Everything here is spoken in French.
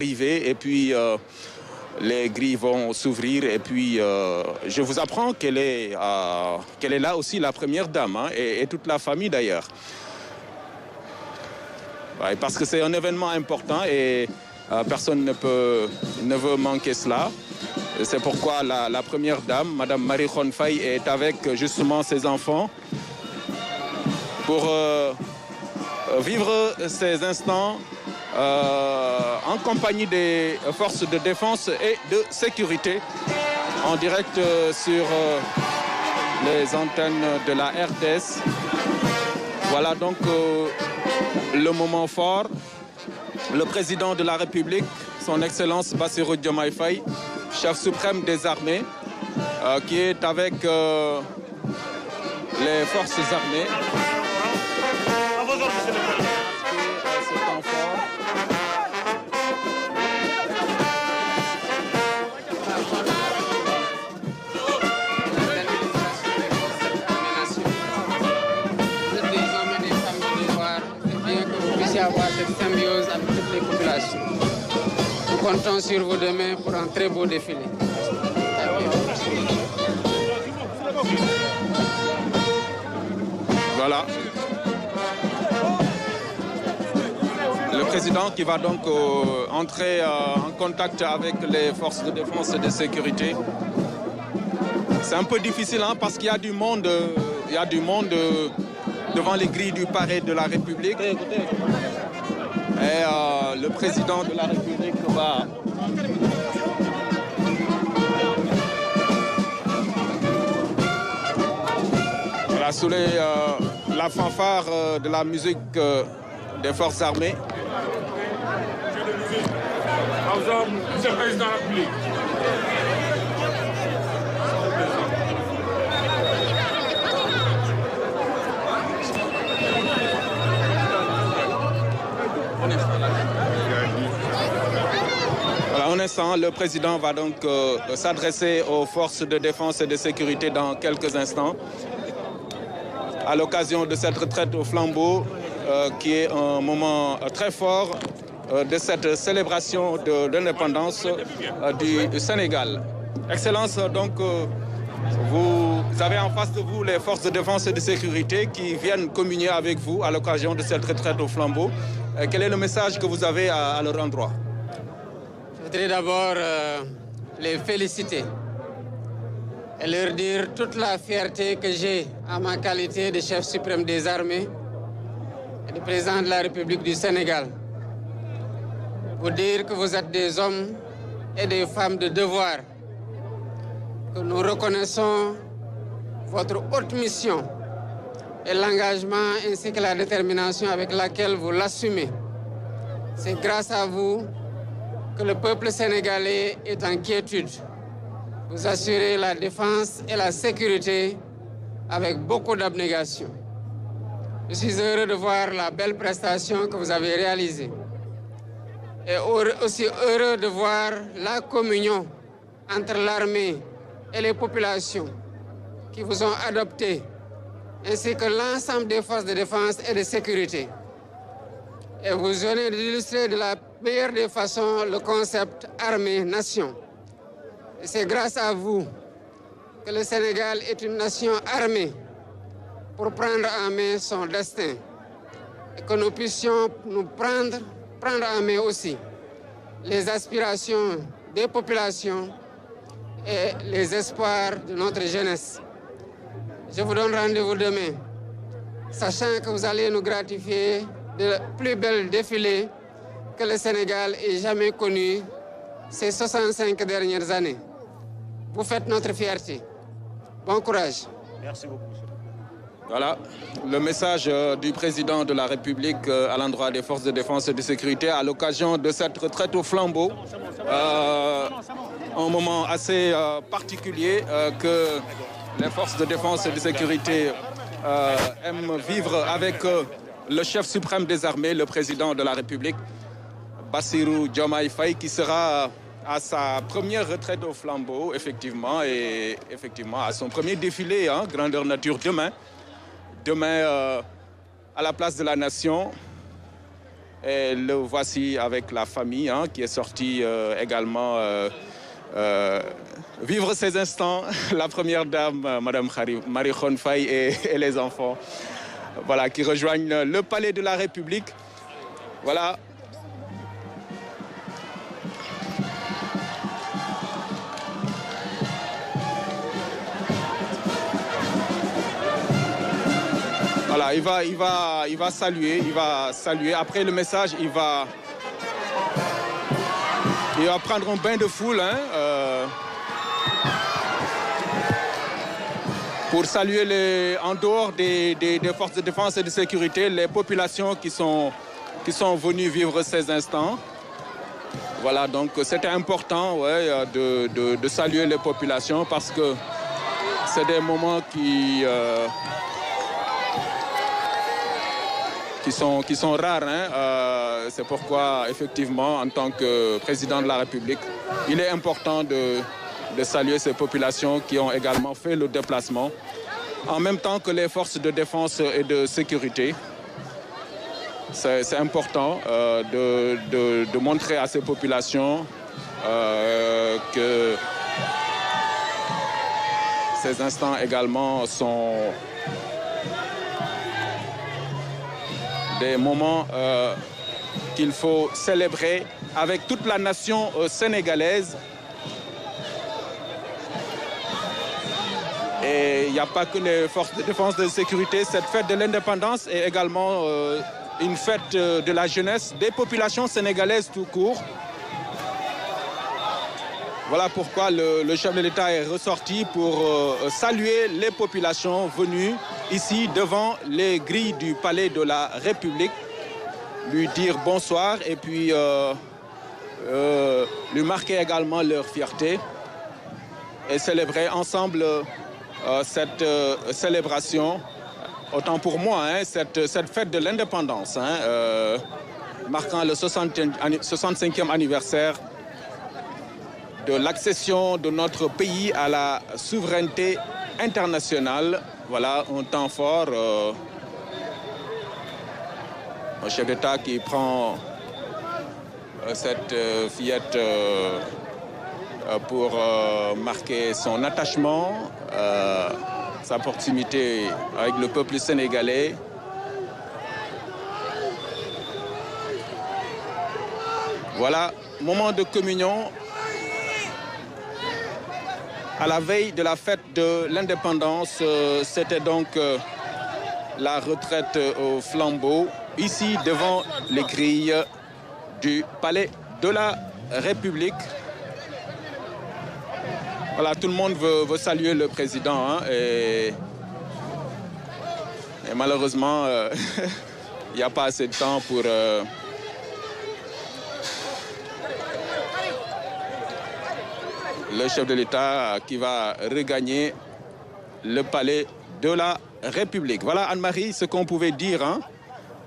arriver et puis les grilles vont s'ouvrir et puis je vous apprends qu'elle est là aussi, la première dame, hein, et toute la famille d'ailleurs. Ouais, parce que c'est un événement important et personne ne veut manquer cela. C'est pourquoi la première dame, Madame Marie Khone Faye, est avec justement ses enfants pour vivre ces instants en compagnie des forces de défense et de sécurité en direct sur les antennes de la RTS. Voilà donc le moment fort. Le président de la République, son Excellence Bassirou Diomaye Faye, chef suprême des armées, qui est avec les forces armées. Avoir cette symbiose avec toutes les populations. Nous comptons sur vous demain pour un très beau défilé. Voilà. Le président qui va donc entrer en contact avec les forces de défense et de sécurité. C'est un peu difficile hein, parce qu'il y a du monde, devant les grilles du palais de la République. Et le président de la République va sous la fanfare de la musique des forces armées. Monsieur le président de la République. Un instant, le président va donc s'adresser aux forces de défense et de sécurité dans quelques instants à l'occasion de cette retraite au flambeau qui est un moment très fort de cette célébration de l'indépendance du Sénégal. Excellence, donc vous avez en face de vous les forces de défense et de sécurité qui viennent communier avec vous à l'occasion de cette retraite au flambeau. Quel est le message que vous avez à leur endroit? Je voudrais d'abord les féliciter et leur dire toute la fierté que j'ai à ma qualité de chef suprême des armées et de président de la République du Sénégal. Vous dire que vous êtes des hommes et des femmes de devoir, que nous reconnaissons votre haute mission et l'engagement ainsi que la détermination avec laquelle vous l'assumez. C'est grâce à vous que le peuple sénégalais est en quiétude. Vous assurez la défense et la sécurité avec beaucoup d'abnégation. Je suis heureux de voir la belle prestation que vous avez réalisée. Et aussi heureux de voir la communion entre l'armée et les populations qui vous ont adopté, ainsi que l'ensemble des forces de défense et de sécurité. Et vous venez d'illustrer de la meilleure des façons le concept armée-nation. Et c'est grâce à vous que le Sénégal est une nation armée pour prendre en main son destin. Et que nous puissions nous prendre en main aussi les aspirations des populations et les espoirs de notre jeunesse. Je vous donne rendez-vous demain, sachant que vous allez nous gratifier de plus belles défilés que le Sénégal ait jamais connu ces 65 dernières années. Vous faites notre fierté. Bon courage. Merci beaucoup. Voilà le message du président de la République à l'endroit des forces de défense et de sécurité à l'occasion de cette retraite au flambeau. Un moment assez particulier que les forces de défense et de sécurité aiment vivre avec le chef suprême des armées, le président de la République, Bassirou Diomaye Faye, qui sera à sa première retraite au flambeau, effectivement, et effectivement à son premier défilé, hein, grandeur nature demain. Demain, à la place de la Nation, Et le voici avec la famille qui est sortie également vivre ces instants. La première dame, Madame Marie Khone Faye et les enfants, voilà, qui rejoignent le palais de la République. Voilà. Voilà, il va saluer. Après le message, il va prendre un bain de foule pour saluer en dehors des forces de défense et de sécurité, les populations qui sont venues vivre ces instants. Voilà, donc c'était important de saluer les populations parce que c'est des moments qui sont rares. C'est pourquoi, effectivement, en tant que président de la République, il est important de saluer ces populations qui ont également fait le déplacement, en même temps que les forces de défense et de sécurité. C'est important de montrer à ces populations que ces instants également sont des moments qu'il faut célébrer avec toute la nation sénégalaise. Et il n'y a pas que les forces de défense et de sécurité. Cette fête de l'indépendance est également une fête de la jeunesse, des populations sénégalaises tout court. Voilà pourquoi le chef de l'État est ressorti pour saluer les populations venues ici devant les grilles du palais de la République, lui dire bonsoir et puis lui marquer également leur fierté et célébrer ensemble cette célébration, autant pour moi, cette fête de l'indépendance, marquant le 65e anniversaire de l'accession de notre pays à la souveraineté internationale. Voilà un temps fort. Un chef d'État qui prend cette fillette pour marquer son attachement, sa proximité avec le peuple sénégalais. Voilà, moment de communion à la veille de la fête de l'indépendance. C'était donc la retraite au flambeau, ici devant les grilles du palais de la République. Voilà, tout le monde veut saluer le président et malheureusement, il n'y a pas assez de temps pour le chef de l'État qui va regagner le palais de la République. Voilà, Anne-Marie, ce qu'on pouvait dire.